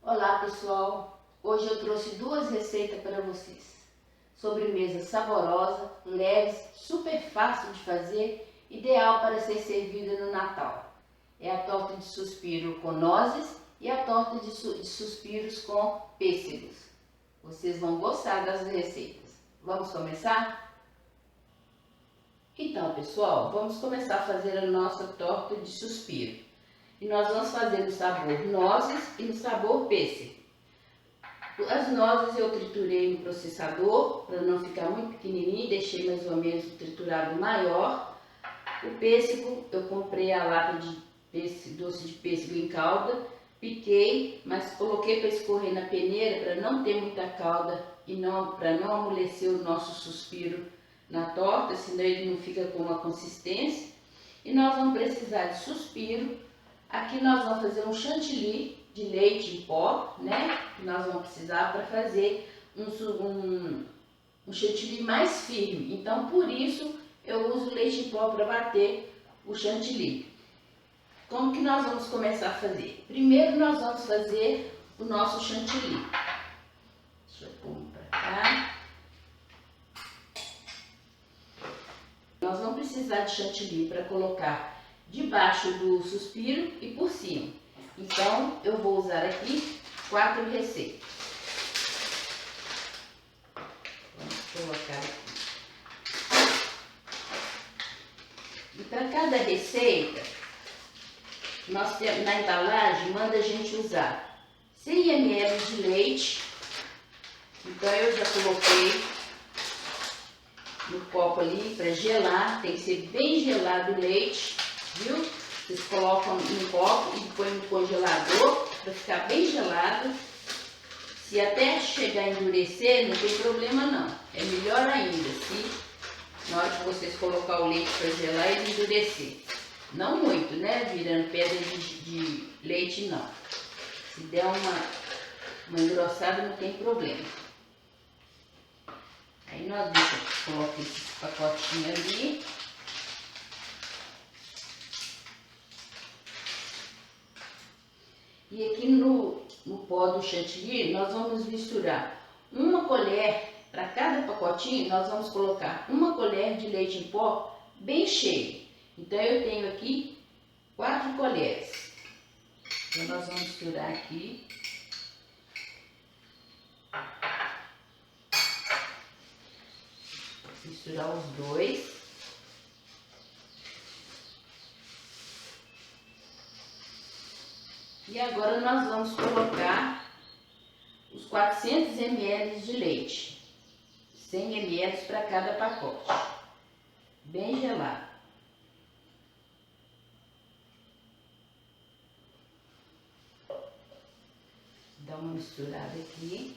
Olá pessoal, hoje eu trouxe duas receitas para vocês. Sobremesa saborosa, leve, super fácil de fazer, ideal para ser servida no Natal. É a torta de suspiro com nozes e a torta de suspiros com pêssegos. Vocês vão gostar das receitas. Vamos começar? Então pessoal, vamos começar a fazer a nossa torta de suspiro. E nós vamos fazer no sabor nozes e no sabor pêssego. As nozes eu triturei no processador para não ficar muito pequenininho, deixei mais ou menos o triturado maior. O pêssego eu comprei a lata de doce de pêssego em calda, piquei, mas coloquei para escorrer na peneira para não ter muita calda e para não amolecer o nosso suspiro na torta, senão ele não fica com uma consistência. E nós vamos precisar de suspiro. Aqui nós vamos fazer um chantilly de leite em pó, né? Que nós vamos precisar para fazer um chantilly mais firme. Então, por isso, eu uso leite em pó para bater o chantilly. Como que nós vamos começar a fazer? Primeiro, nós vamos fazer o nosso chantilly. Deixa eu pôr para cá. Nós vamos precisar de chantilly para colocar debaixo do suspiro e por cima. Então, eu vou usar aqui 4 receitas. Vamos colocar aqui. E para cada receita, nós temos, na embalagem, manda a gente usar 100 ml de leite. Então, eu já coloquei no copo ali para gelar, tem que ser bem gelado o leite. Viu? Vocês colocam no copo e põem no congelador para ficar bem gelado. Se até chegar a endurecer, não tem problema não. É melhor ainda se na hora que vocês colocar o leite para gelar ele endurecer. Não muito, né? Virando pedra de leite não. Se der uma engrossada não tem problema. Aí nós colocamos esse pacotinho ali. E aqui no pó do chantilly, nós vamos misturar uma colher, para cada pacotinho, nós vamos colocar uma colher de leite em pó bem cheio. Então, eu tenho aqui 4 colheres. Então, nós vamos misturar aqui. Misturar os dois. E agora nós vamos colocar os 400 ml de leite, 100 ml para cada pacote, bem gelado. Dá uma misturada aqui.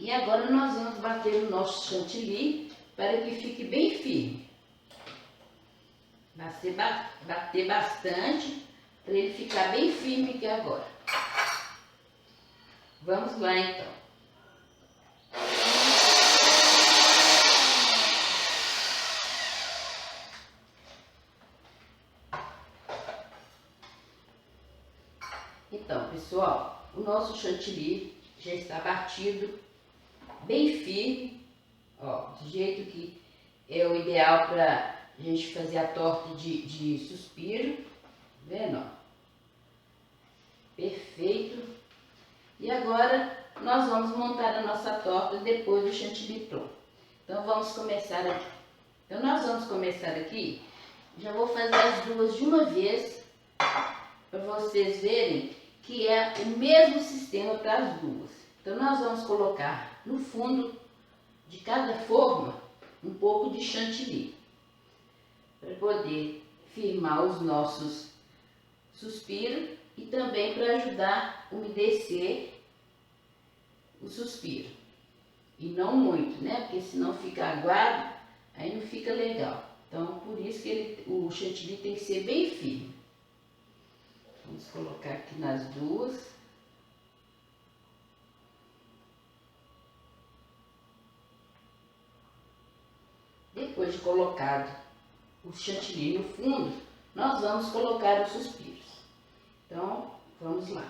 E agora nós vamos bater o nosso chantilly para que fique bem firme. Bater bastante para ele ficar bem firme aqui agora. Vamos lá então. Então, pessoal, o nosso chantilly já está batido bem firme, ó, do jeito que é o ideal para a gente fazer a torta de suspiro, tá vendo, ó? Perfeito. E agora nós vamos montar a nossa torta depois do chantilly pronto. Então vamos começar aqui. Então nós vamos começar aqui, já vou fazer as duas de uma vez, para vocês verem que é o mesmo sistema para as duas. Então nós vamos colocar no fundo de cada forma um pouco de chantilly, para poder firmar os nossos suspiros e também para ajudar a umedecer o suspiro. e não muito, né? Porque senão fica aguado, aí não fica legal. Então, por isso que o chantilly tem que ser bem firme. Vamos colocar aqui nas duas. Depois de colocado o chantilly no fundo, nós vamos colocar os suspiros. Então, vamos lá.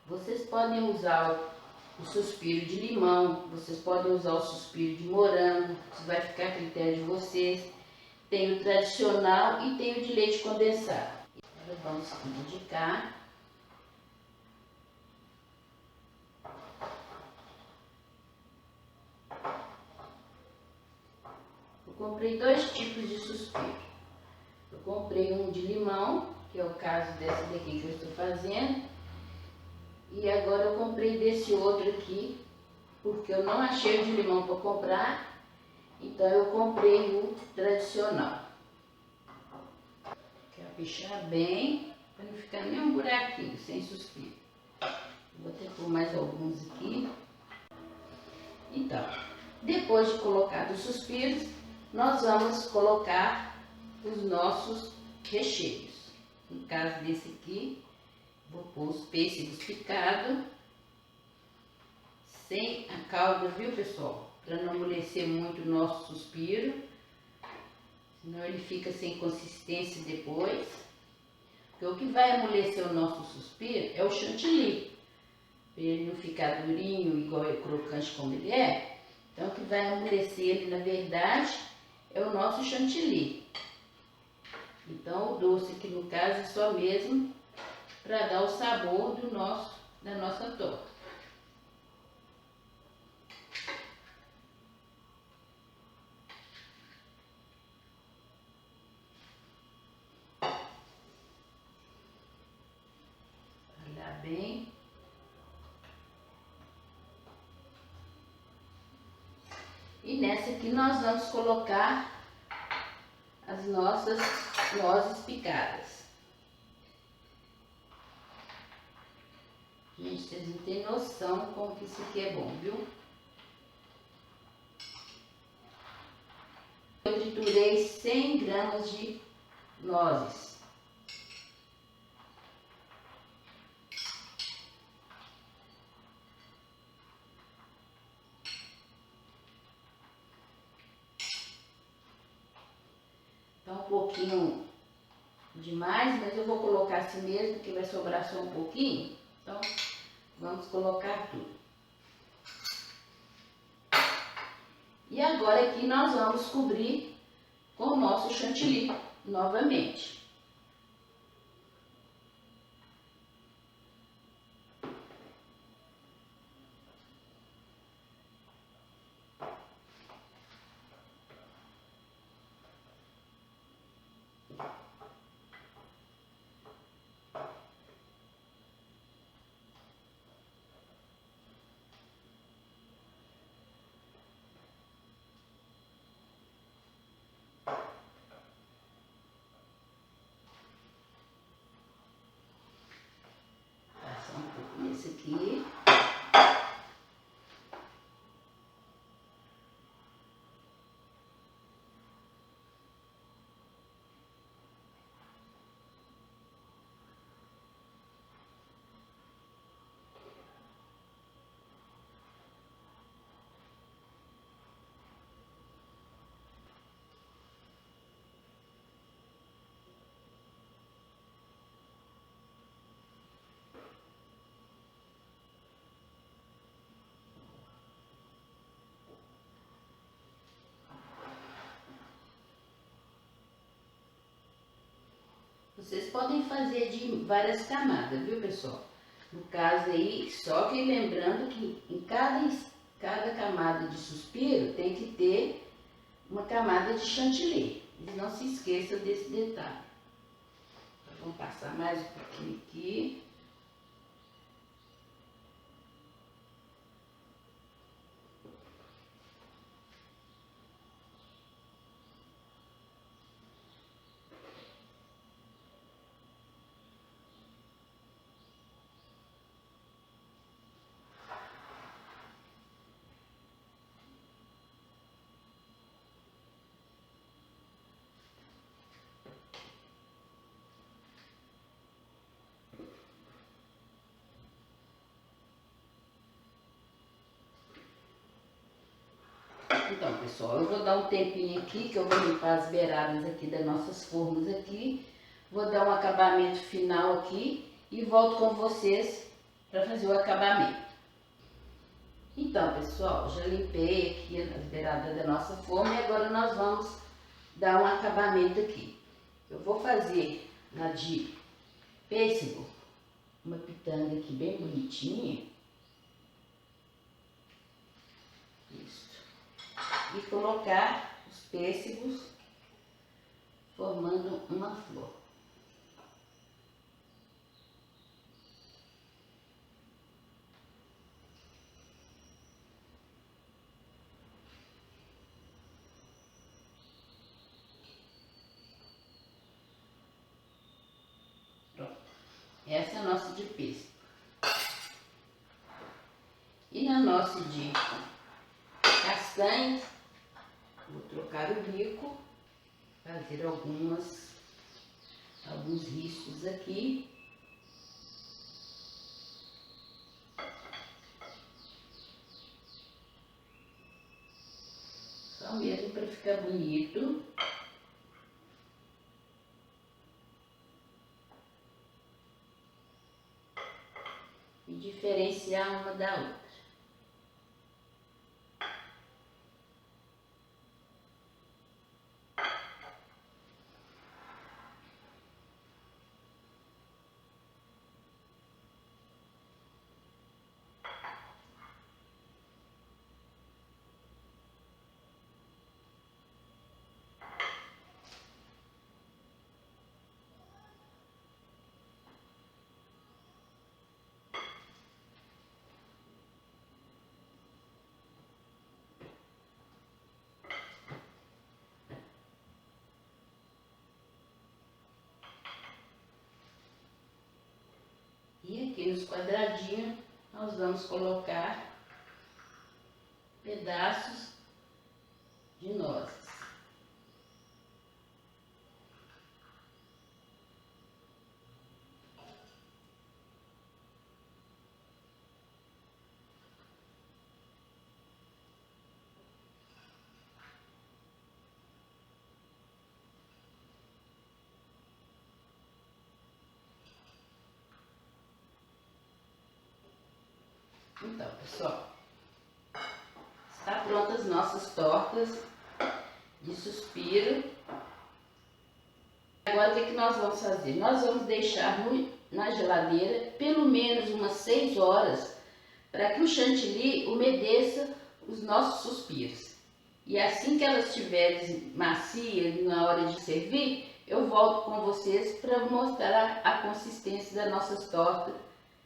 Vocês podem usar o suspiro de limão, vocês podem usar o suspiro de morango, isso vai ficar a critério de vocês. Tem o tradicional e tem o de leite condensado. Agora vamos indicar. Eu comprei dois tipos de suspiro. Eu comprei um de limão, que é o caso dessa daqui que eu estou fazendo. E agora eu comprei desse outro aqui, porque eu não achei o de limão para comprar, então eu comprei o tradicional. Quero pichar bem, para não ficar nem um buraquinho, sem suspiro. Vou até pôr mais alguns aqui. Então, depois de colocar os suspiros, nós vamos colocar os nossos recheios. No caso desse aqui, vou pôr os pêssegos picados, sem a calda, viu, pessoal? Para não amolecer muito o nosso suspiro, senão ele fica sem consistência depois. Porque o que vai amolecer o nosso suspiro é o chantilly, para ele não ficar durinho, igual é crocante como ele é. Então, o que vai amolecer ele, na verdade, é o nosso chantilly. Então, o doce aqui, no caso, é só mesmo para dar o sabor da nossa torta. Olhar bem. E nessa aqui nós vamos colocar as nossas nozes picadas. Gente, vocês não têm noção como que isso aqui é bom, viu? Eu triturei 100 gramas de nozes. Tá um pouquinho demais, mas eu vou colocar assim mesmo, que vai sobrar só um pouquinho. Então, vamos colocar tudo. E agora aqui nós vamos cobrir com o nosso chantilly novamente. Passar um pouco nesse aqui. Vocês podem fazer de várias camadas, viu, pessoal? No caso aí, só que lembrando que em cada camada de suspiro tem que ter uma camada de chantilly. Não se esqueça desse detalhe. Vamos passar mais um pouquinho aqui. pessoal, eu vou dar um tempinho aqui, que eu vou limpar as beiradas aqui das nossas formas aqui. Vou dar um acabamento final aqui e volto com vocês para fazer o acabamento. Então, pessoal, já limpei aqui as beiradas da nossa forma e agora nós vamos dar um acabamento aqui. Eu vou fazer na de pêssego, uma pitanga aqui bem bonitinha. Isso. E colocar os pêssegos formando uma flor. Pronto. Essa é a nossa de pêssego. E na nossa de castanhas, vou trocar o bico, fazer alguns riscos aqui. Só mesmo para ficar bonito. E diferenciar uma da outra. E aqui nos quadradinhos nós vamos colocar pedaços de nozes. Então, pessoal, está prontas as nossas tortas de suspiro. Agora o que nós vamos fazer? Nós vamos deixar na geladeira pelo menos umas 6 horas para que o chantilly umedeça os nossos suspiros. E assim que elas estiverem macias na hora de servir, eu volto com vocês para mostrar a consistência das nossas tortas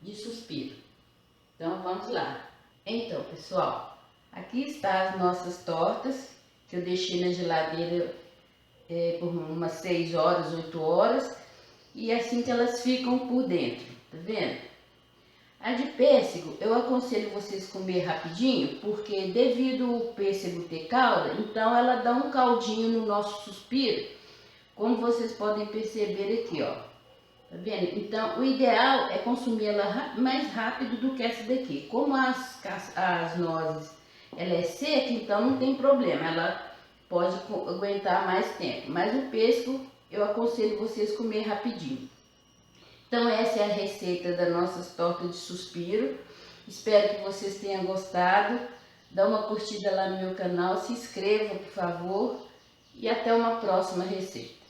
de suspiro. Então vamos lá. Então, pessoal, aqui estão as nossas tortas que eu deixei na geladeira por umas 6 horas, 8 horas, e assim que elas ficam por dentro, tá vendo? A de pêssego eu aconselho vocês comer rapidinho, porque devido ao pêssego ter calda, então ela dá um caldinho no nosso suspiro, como vocês podem perceber aqui, ó. Tá vendo? Então, o ideal é consumir ela mais rápido do que essa daqui. Como as nozes, ela é seca, então não tem problema, ela pode aguentar mais tempo. Mas o pêssego, eu aconselho vocês comer rapidinho. Então, essa é a receita das nossas tortas de suspiro. Espero que vocês tenham gostado. Dá uma curtida lá no meu canal, se inscreva, por favor. E até uma próxima receita.